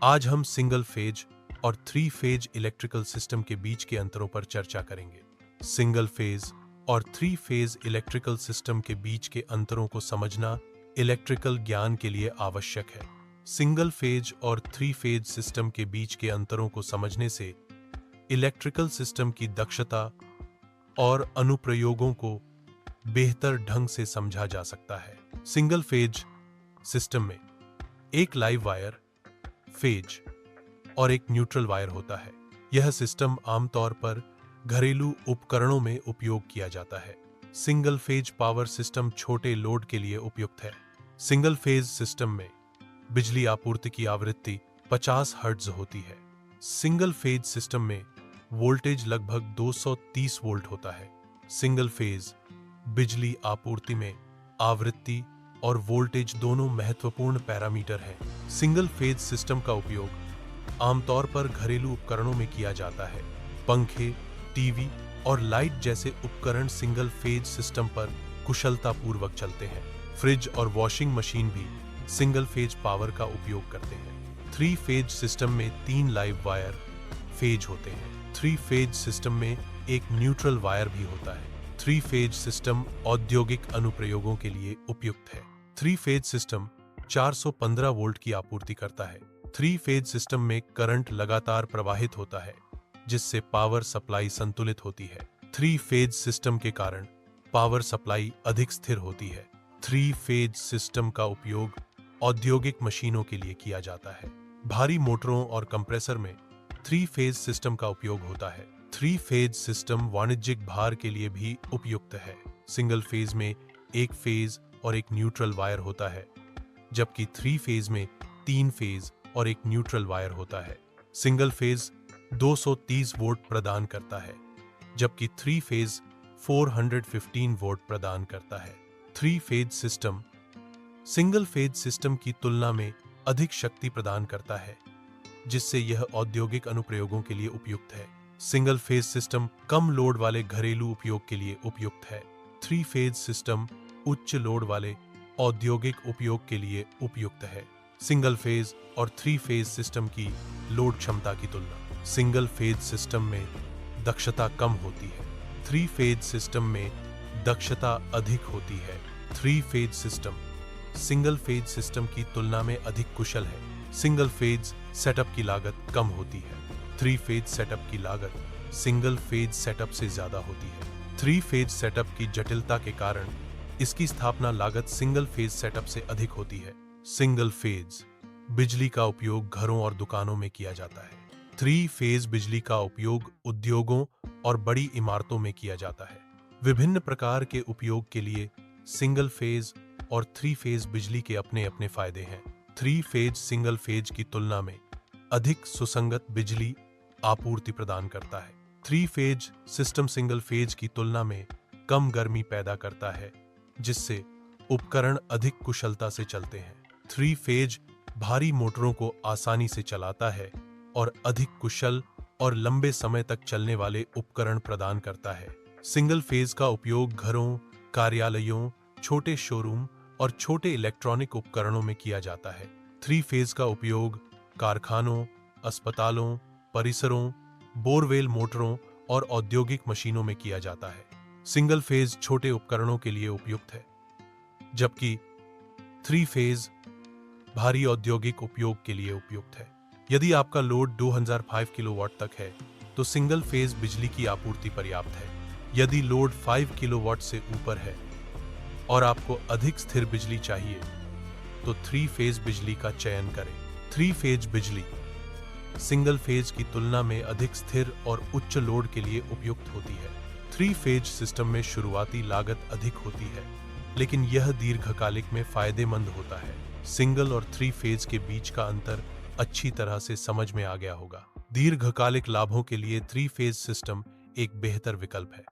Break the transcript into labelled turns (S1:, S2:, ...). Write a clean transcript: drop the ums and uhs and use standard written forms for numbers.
S1: आज हम single phase और थ्री फेज इलेक्ट्रिकल सिस्टम के बीच के अंतरों पर चर्चा करेंगे। सिंगल फेज और थ्री फेज इलेक्ट्रिकल सिस्टम के बीच के अंतरों को समझना इलेक्ट्रिकल ज्ञान के लिए आवश्यक है। सिंगल फेज और थ्री फेज सिस्टम के बीच के अंतरों को समझने से इलेक्ट्रिकल सिस्टम की दक्षता और अनुप्रयोगों को बेहतर ढंग से समझा जा सकता है। सिंगल फेज सिस्टम में एक लाइव वायर, फेज और एक न्यूट्रल वायर होता है। यह सिस्टम आमतौर पर घरेलू उपकरणों में उपयोग किया जाता है। सिंगल फेज पावर सिस्टम छोटे लोड के लिए उपयुक्त है। सिंगल फेज सिस्टम में बिजली आपूर्ति की आवृत्ति 50 हर्ट्ज होती है। सिंगल फेज सिस्टम में वोल्टेज लगभग 230 वोल्ट होता है। सिंगल फेज बिजली आपूर्ति में आवृत्ति और वोल्टेज दोनों महत्वपूर्ण पैरामीटर हैं। सिंगल फेज सिस्टम का उपयोग आमतौर पर घरेलू उपकरणों में किया जाता है। पंखे, टीवी और लाइट जैसे उपकरण सिंगल फेज सिस्टम पर कुशलतापूर्वक चलते हैं। फ्रिज और वॉशिंग मशीन भी सिंगल फेज पावर का उपयोग करते हैं। थ्री फेज सिस्टम में 3 लाइव वायर, फेज होते हैं। थ्री फेज सिस्टम में एक न्यूट्रल वायर भी होता है। थ्री फेज सिस्टम औद्योगिक अनुप्रयोगों के लिए उपयुक्त है। थ्री फेज सिस्टम 415 वोल्ट की आपूर्ति करता है। थ्री फेज सिस्टम में करंट लगातार प्रवाहित होता है, जिससे पावर सप्लाई संतुलित होती है। थ्री फेज सिस्टम के कारण पावर सप्लाई अधिक स्थिर होती है। थ्री फेज सिस्टम का उपयोग औद्योगिक मशीनों के लिए किया जाता है। भारी मोटरों और कंप्रेसर में थ्री फेज सिस्टम का उपयोग होता है। थ्री फेज सिस्टम वाणिज्यिक भार के लिए भी उपयुक्त है। सिंगल फेज में एक फेज और एक न्यूट्रल वायर होता है, जबकि थ्री फेज में 3 फेज और एक न्यूट्रल वायर होता है। सिंगल फेज 230 वोल्ट प्रदान करता है, जबकि थ्री फेज 415 वोल्ट प्रदान करता है। Three phase system single phase system की तुलना में अधिक शक्ति प्रदान करता है, जिससे यह औद्योगिक अनुप्रयोगों के लिए उपयुक्त है। सिंगल फेज सिस्टम कम लोड वाले घरेलू उपयोग के लिए उपयुक्त है। थ्री फेज सिस्टम उच्च लोड वाले औद्योगिक उपयोग के लिए उपयुक्त है। सिंगल फेज और थ्री फेज सिस्टम की लोड क्षमता की तुलना। सिंगल फेज सिस्टम में दक्षता कम होती है। थ्री फेज सिस्टम में दक्षता अधिक होती है। Three phase system single phase system की तुलना में अधिक कुशल है। सिंगल फेज सेटअप की लागत कम होती है। थ्री फेज सेटअप की लागत सिंगल फेज सेटअप से ज्यादा होती है। थ्री फेज सेटअप की जटिलता के कारण इसकी स्थापना लागत सिंगल फेज सेटअप से अधिक होती है। सिंगल फेज बिजली का उपयोग घरों और दुकानों में किया जाता है। थ्री फेज बिजली का उपयोग उद्योगों और बड़ी इमारतों में किया जाता है। विभिन्न प्रकार के उपयोग के लिए सिंगल फेज और थ्री फेज बिजली के अपने अपने फायदे हैं। थ्री फेज सिंगल फेज की तुलना में अधिक सुसंगत बिजली आपूर्ति प्रदान करता है। Three phase system single phase की तुलना में कम गर्मी पैदा करता है, जिससे उपकरण अधिक कुशलता से चलते हैं। थ्री फेज भारी मोटरों को आसानी से चलाता है और अधिक कुशल और लंबे समय तक चलने वाले उपकरण प्रदान करता है। सिंगल फेज का उपयोग घरों, कार्यालयों, छोटे शोरूम और छोटे इलेक्ट्रॉनिक उपकरणों में किया जाता है। थ्री फेज का उपयोग कारखानों, अस्पतालों, परिसरों, बोरवेल मोटरों और औद्योगिक मशीनों में किया जाता है। सिंगल फेज छोटे उपकरणों के लिए उपयुक्त है, जबकि थ्री फेज भारी औद्योगिक उपयोग के लिए उपयुक्त है। यदि आपका लोड 2005 किलोवाट तक है, तो सिंगल फेज बिजली की आपूर्ति पर्याप्त है। यदि लोड 5 किलोवाट से ऊपर है और आपको अधिक स्थिर बिजली चाहिए, तो थ्री फेज बिजली का चयन करें। थ्री फेज बिजली सिंगल फेज की तुलना में अधिक स्थिर और उच्च लोड के लिए उपयुक्त होती है। थ्री फेज सिस्टम में शुरुआती लागत अधिक होती है, लेकिन यह दीर्घकालिक में फायदेमंद होता है। सिंगल और थ्री फेज के बीच का अंतर अच्छी तरह से समझ में आ गया होगा। दीर्घकालिक लाभों के लिए थ्री फेज सिस्टम एक बेहतर विकल्प है।